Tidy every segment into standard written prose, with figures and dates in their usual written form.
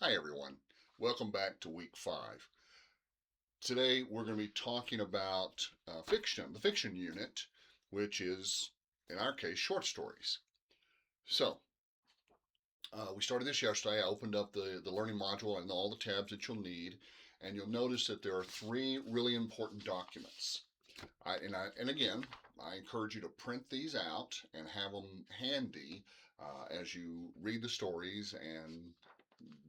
Hi, everyone. Welcome back to week 5. Today, we're going to be talking about fiction, the fiction unit, which is, in our case, short stories. So, we started this yesterday. I opened up the learning module and all the tabs that you'll need, and you'll notice that there are 3 really important documents. And again, I encourage you to print these out and have them handy as you read the stories and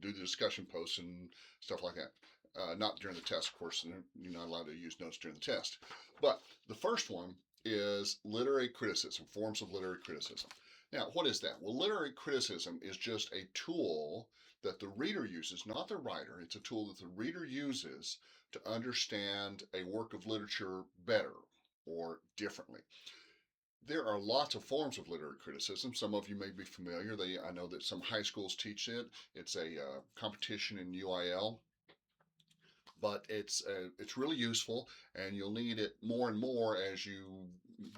do the discussion posts and stuff like that. Not during the test, of course. You're not allowed to use notes during the test. But the first one is literary criticism, forms of literary criticism. Now, what is that? Well, literary criticism is just a tool that the reader uses, not the writer. It's a tool that the reader uses to understand a work of literature better or differently. There are lots of forms of literary criticism. Some of you may be familiar. I know that some high schools teach it. It's a competition in UIL, but it's really useful, and you'll need it more and more as you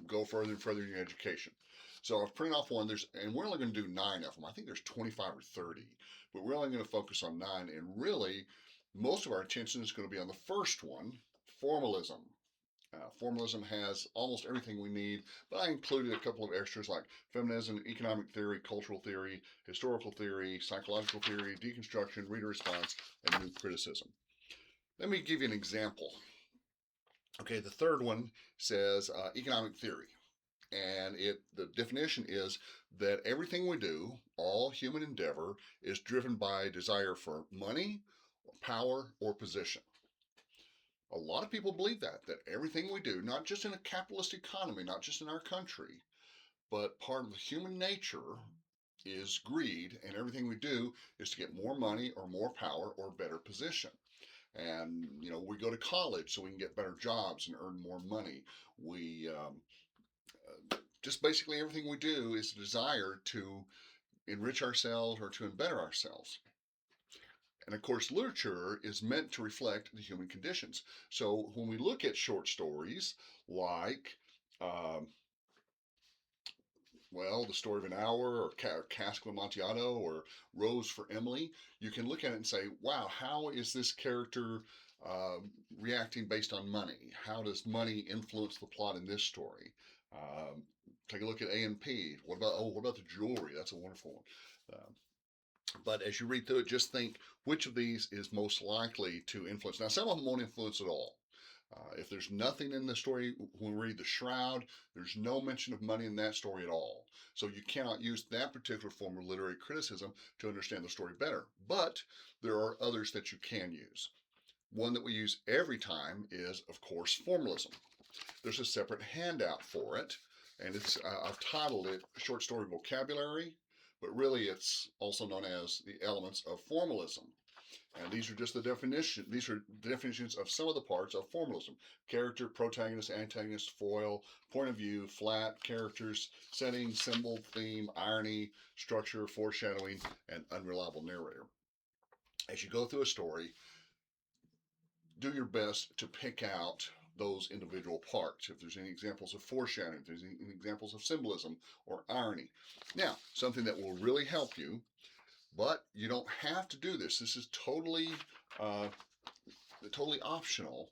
go further and further in your education. So I've printed off one. And we're only going to do 9 of them. I think there's 25 or 30, but we're only going to focus on 9. And really, most of our attention is going to be on the first one, formalism. Formalism has almost everything we need, but I included a couple of extras like feminism, economic theory, cultural theory, historical theory, psychological theory, deconstruction, reader response, and new criticism. Let me give you an example. Okay, the third one says economic theory, and the definition is that everything we do, all human endeavor, is driven by desire for money, power, or position. A lot of people believe that everything we do, not just in a capitalist economy, not just in our country, but part of the human nature is greed, and everything we do is to get more money or more power or better position. And we go to college so we can get better jobs and earn more money. We just basically everything we do is a desire to enrich ourselves or to better ourselves. And of course, literature is meant to reflect the human conditions. So when we look at short stories like, um, well, The Story of an Hour or Cask of Amontillado or Rose for Emily, you can look at it and say, wow, how is this character uh, reacting based on money? How does money influence the plot in this story? Um, Take a look at A&P. What about the jewelry? That's a wonderful one. But as you read through it, just think which of these is most likely to influence. Now, some of them won't influence at all. If there's nothing in the story, when we read The Shroud, there's no mention of money in that story at all. So you cannot use that particular form of literary criticism to understand the story better. But there are others that you can use. One that we use every time is, of course, formalism. There's a separate handout for it, and I've titled it Short Story Vocabulary, but really it's also known as the elements of formalism. And these are just the definition. These are definitions of some of the parts of formalism: character, protagonist, antagonist, foil, point of view, flat, characters, setting, symbol, theme, irony, structure, foreshadowing, and unreliable narrator. As you go through a story, do your best to pick out those individual parts. If there's any examples of foreshadowing, if there's any examples of symbolism or irony. Now, something that will really help you, but you don't have to do this. This is uh, totally optional.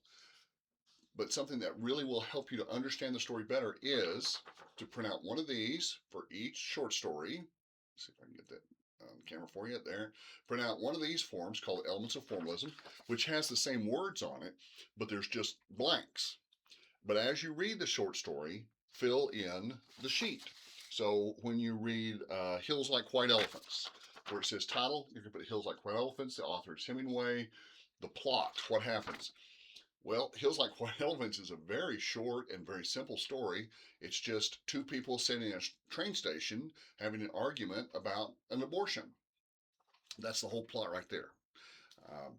But something that really will help you to understand the story better is to print out one of these for each short story. Let's see if I can get that on the camera for you there. Print out one of these forms called Elements of Formalism, which has the same words on it, but there's just blanks. But as you read the short story, fill in the sheet. So when you read Hills Like White Elephants, where it says title, you can put Hills Like White Elephants, the author is Hemingway, the plot, what happens. Well, Hills Like White Elephants is a very short and very simple story. It's just 2 people sitting in a train station having an argument about an abortion. That's the whole plot right there. Um,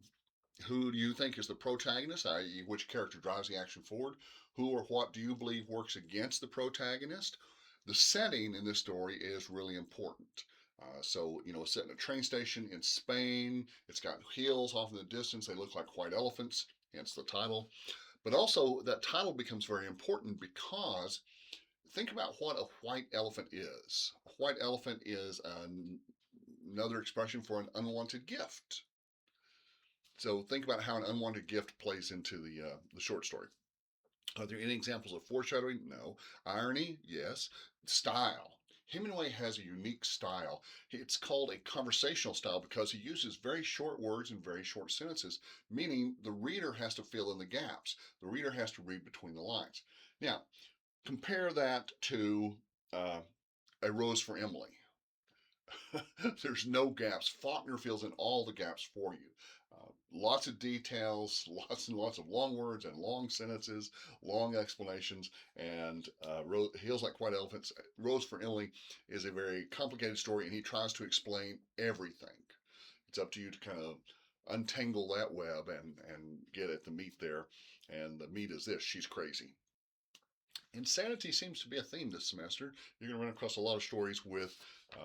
who do you think is the protagonist, i.e., which character drives the action forward? Who or what do you believe works against the protagonist? The setting in this story is really important. It's set in a train station in Spain. It's got hills off in the distance. They look like white elephants, hence the title. But also, that title becomes very important because think about what a white elephant is. A white elephant is another expression for an unwanted gift. So think about how an unwanted gift plays into the short story. Are there any examples of foreshadowing? No. Irony? Yes. Style. Hemingway has a unique style. It's called a conversational style because he uses very short words and very short sentences, meaning the reader has to fill in the gaps. The reader has to read between the lines. Now, compare that to uh, A Rose for Emily. There's no gaps. Faulkner fills in all the gaps for you. Lots of details, lots and lots of long words and long sentences, long explanations, and Heels Like White Elephants. Rose for Emily is a very complicated story, and he tries to explain everything. It's up to you to kind of untangle that web and get at the meat there. And the meat is this: she's crazy. Insanity seems to be a theme this semester. You're going to run across a lot of stories with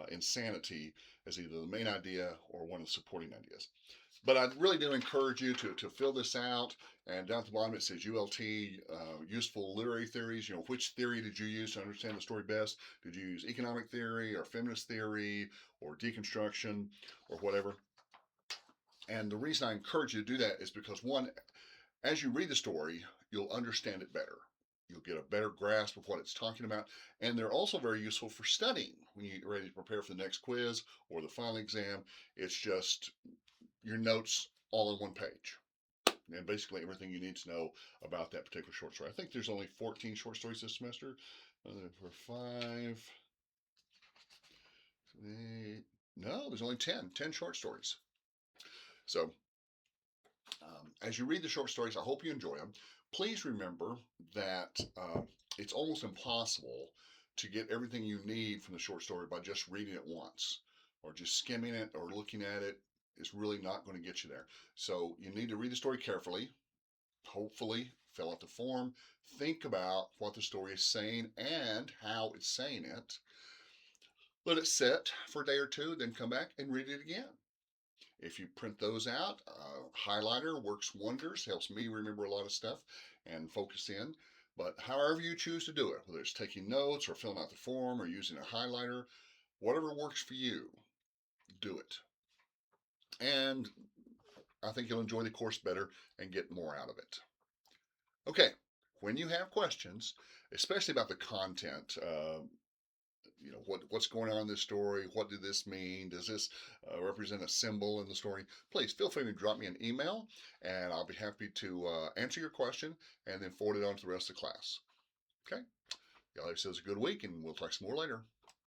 insanity as either the main idea or one of the supporting ideas. But I really do encourage you to fill this out. And down at the bottom it says ULT, useful literary theories. You know, which theory did you use to understand the story best? Did you use economic theory or feminist theory or deconstruction or whatever? And the reason I encourage you to do that is because, one, as you read the story, you'll understand it better. You'll get a better grasp of what it's talking about. And they're also very useful for studying when you get ready to prepare for the next quiz or the final exam. It's just your notes all in one page. And basically everything you need to know about that particular short story. I think there's only 14 short stories this semester. For 5, 8, no, there's only 10 short stories. So as you read the short stories, I hope you enjoy them. Please remember that it's almost impossible to get everything you need from the short story by just reading it once or just skimming it or looking at it. Is really not going to get you there. So you need to read the story carefully, hopefully fill out the form, think about what the story is saying and how it's saying it. Let it sit for a day or two, then come back and read it again. If you print those out, highlighter works wonders, helps me remember a lot of stuff and focus in. But however you choose to do it, whether it's taking notes or filling out the form or using a highlighter, whatever works for you, do it. And I think you'll enjoy the course better and get more out of it. Okay, when you have questions, especially about the content, you know, what's going on in this story, what did this mean, does this represent a symbol in the story, please feel free to drop me an email and I'll be happy to answer your question and then forward it on to the rest of the class. Okay, y'all have yourselves a good week and we'll talk some more later.